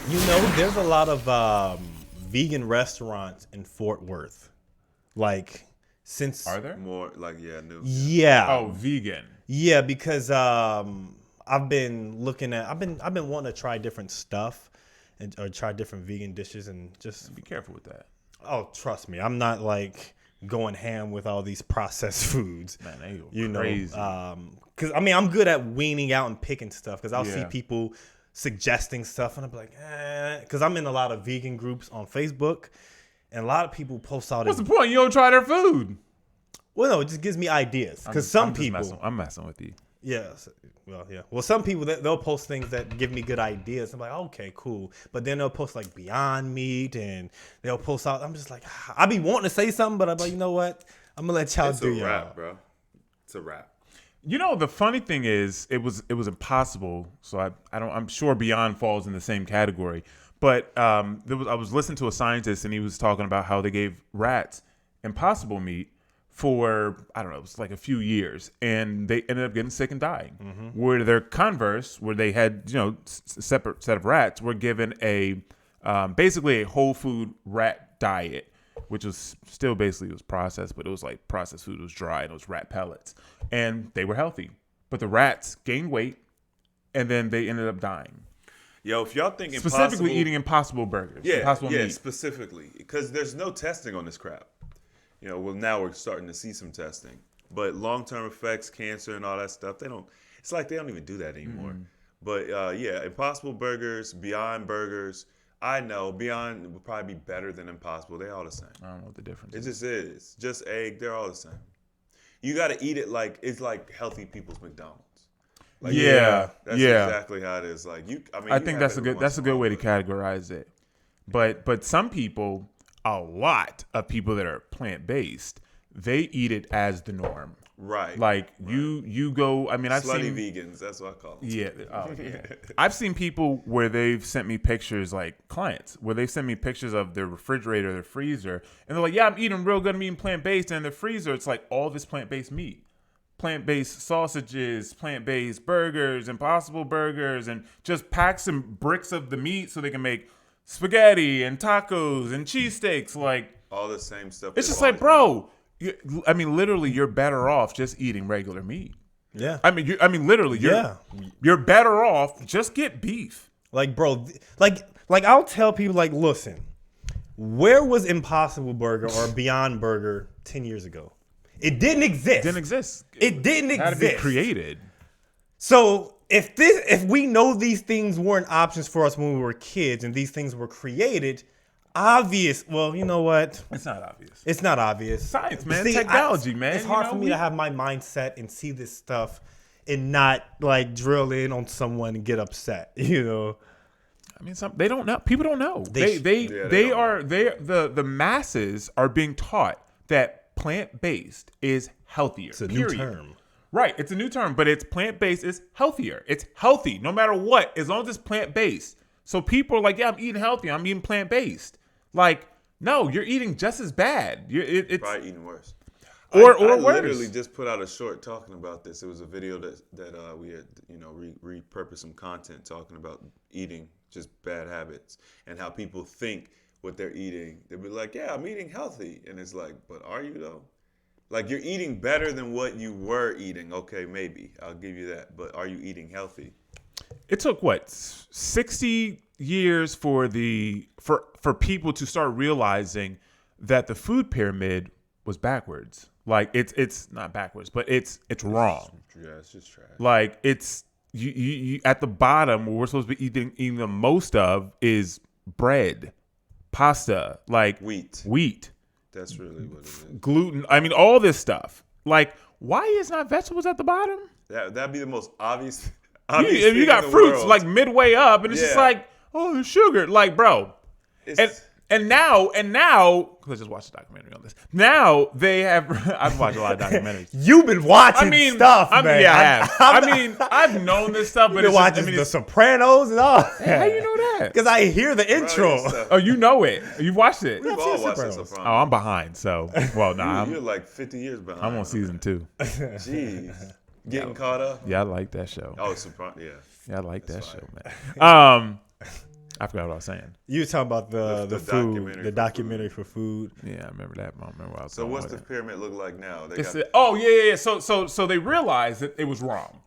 There's a lot of vegan restaurants in Fort Worth. Like, since Are there? More like new. yeah, Oh, vegan. yeah, because I've been wanting to try different stuff or try different vegan dishes and just Be careful with that. oh, trust me, I'm not like going ham with all these processed foods. Man, they go You know, crazy. because I mean, I'm good at weaning out and picking stuff because I'll see Yeah. people suggesting stuff and I'm like, because I'm in a lot of vegan groups on Facebook and a lot of people post out. What's the point? You don't try their food. Well, no, it just gives me ideas because I'm messing with you. yes, well, yeah, well, some people they'll post things that give me good ideas. I'm like, okay, cool, but then they'll post like Beyond Meat and they'll post out. I'm just like, I be wanting to say something, but I'm like, you know what? I'm gonna let y'all It's do a y'all. wrap, bro. It's a wrap. You know, the funny thing is, it was impossible. So I'm sure Beyond falls in the same category. But I was listening to a scientist and he was talking about how they gave rats Impossible meat for, I don't know, it was like a few years, and they ended up getting sick and dying. Where their converse, where they had separate set of rats, were given a basically a whole food rat diet, which was still basically it was processed, but it was like processed food. It was dry and it was rat pellets, and they were healthy. But the rats gained weight, and then they ended up dying. Yo, if y'all think Specifically eating Impossible burgers, Impossible meat. specifically, because there's no testing on this crap. Well, now we're starting to see some testing, but long-term effects, cancer, and all that stuff, they don't. It's like they don't even do that anymore. But Impossible Burgers, Beyond Burgers. I know Beyond would probably be better than Impossible. They're all the same. I don't know what the difference It is. just is. Just egg. They're all the same. You got to eat it like it's like healthy people's McDonald's. Like, Yeah. That's exactly how it is. Like you, I mean, I you think have that's it a good once in a way while, to categorize it. But some people, a lot of people that are plant based, they eat it as the norm. Right. Like you go. I mean, I've Slutty seen vegans. That's what I call them. Yeah. Oh, yeah. I've seen people where they've sent me pictures, like clients, where they send me pictures of their refrigerator, their freezer, and they're like, "Yeah, I'm eating real good. I'm eating plant based." And in the freezer, it's like all this plant based meat, plant based sausages, plant based burgers, Impossible burgers, and just packs and bricks of the meat so they can make spaghetti and tacos and cheesesteaks. Like All the same stuff. it's they've just like, always bro. I mean, literally, you're better off just eating regular meat. Yeah, I mean, literally, you're better off. Just get beef. like bro, like I'll tell people like, listen, where was Impossible Burger or Beyond Burger 10 years ago? It didn't exist. Didn't exist. It didn't It had exist. to be created. So if we know these things weren't options for us when we were kids and these things were created, obvious. Well, you know what? It's not obvious. It's not obvious. Science, man. Technology, man. It's hard You know, for me to have my mindset and see this stuff and not like drill in on someone and get upset. I mean, they don't know. People don't know. They The masses are being taught that plant based is healthier. It's a period. new term. Right, it's a new term, but it's plant based is healthier. It's healthy no matter what, as long as it's plant based. So people are like, yeah, I'm eating healthy. I'm eating plant based. Like, no, you're eating just as bad. It's probably eating worse. or I worse. literally just put out a short talking about this. It was a video that we had repurposed some content talking about eating just bad habits and how people think what they're eating. They'll be like, yeah, I'm eating healthy, and it's like, but are you though? Like, you're eating better than what you were eating. Okay, maybe I'll give you that, but are you eating healthy? It took 60 years for people to start realizing that the food pyramid was backwards. Like it's not backwards, but it's wrong. Yeah, it's just trash. Like it's you at the bottom where we're supposed to be eating the most of is bread, pasta, like wheat, That's really what it is. gluten. I mean, all this stuff. Like, why is not vegetables at the bottom? That'd be the most obvious. If you got fruits like midway up, and it's just Yeah. like, oh, the sugar. Like, bro. And now, let's just watch a documentary on this. Now they have. I've watched a lot of documentaries. You've been watching stuff, man. Yeah, I have. I mean, I've known this stuff, but You've been watching The Sopranos and all. how you know that? Because I hear the intro. Oh, you know it. You've watched it. We've all watched The Sopranos. Oh, I'm behind. So, well, nah, You're like 50 years behind. I'm on season 2. Jeez. Getting caught up? Yeah, I like that show. Oh, Sopranos, yeah. Yeah, I like that show, man. I forgot what I was saying. You were talking about the food, documentary the for documentary for food. Yeah, I remember that. I don't remember what I was So going what's with the it. pyramid look like now? They It's got, oh yeah. So they realized that it was wrong.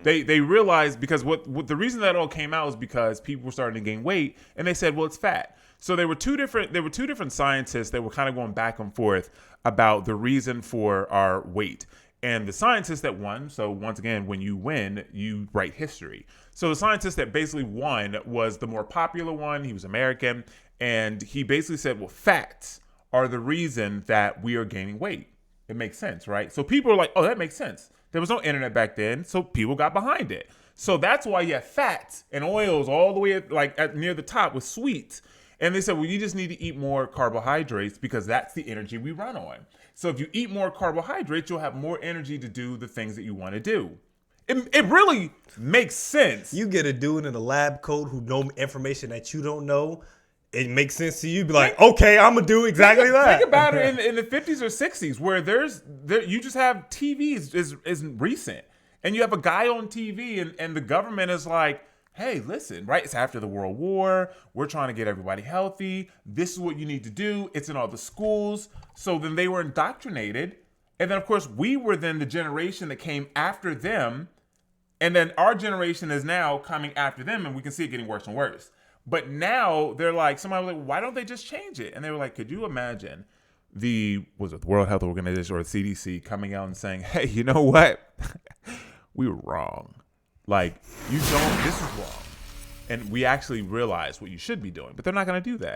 They realized because what the reason that all came out was because people were starting to gain weight, and they said, well, it's fat. So there were two different scientists that were kind of going back and forth about the reason for our weight. And the scientist that won, so once again, when you win, you write history. So the scientist that basically won was the more popular one. He was American, and he basically said, well, fats are the reason that we are gaining weight. It makes sense, right? So people are like, oh, that makes sense. There was no internet back then, so people got behind it. So that's why you have fats and oils all the way at near the top with sweets. And they said, well, you just need to eat more carbohydrates because that's the energy we run on. So if you eat more carbohydrates, you'll have more energy to do the things that you want to do. It really makes sense. You get a dude in a lab coat who know information that you don't know. It makes sense to you. Be like, okay, I'm gonna do exactly that. Think about it in the 50s or 60s, where you just have TV is recent, and you have a guy on TV, and the government is like, hey, listen, right? It's after the World War. We're trying to get everybody healthy. This is what you need to do. It's in all the schools. So then they were indoctrinated, and then of course we were then the generation that came after them, and then our generation is now coming after them, and we can see it getting worse and worse. But now they're like, somebody was like, why don't they just change it? And they were like, could you imagine the World Health Organization or the CDC coming out and saying, hey, you know what? We were wrong. Like, this is wrong. And we actually realize what you should be doing. But they're not going to do that.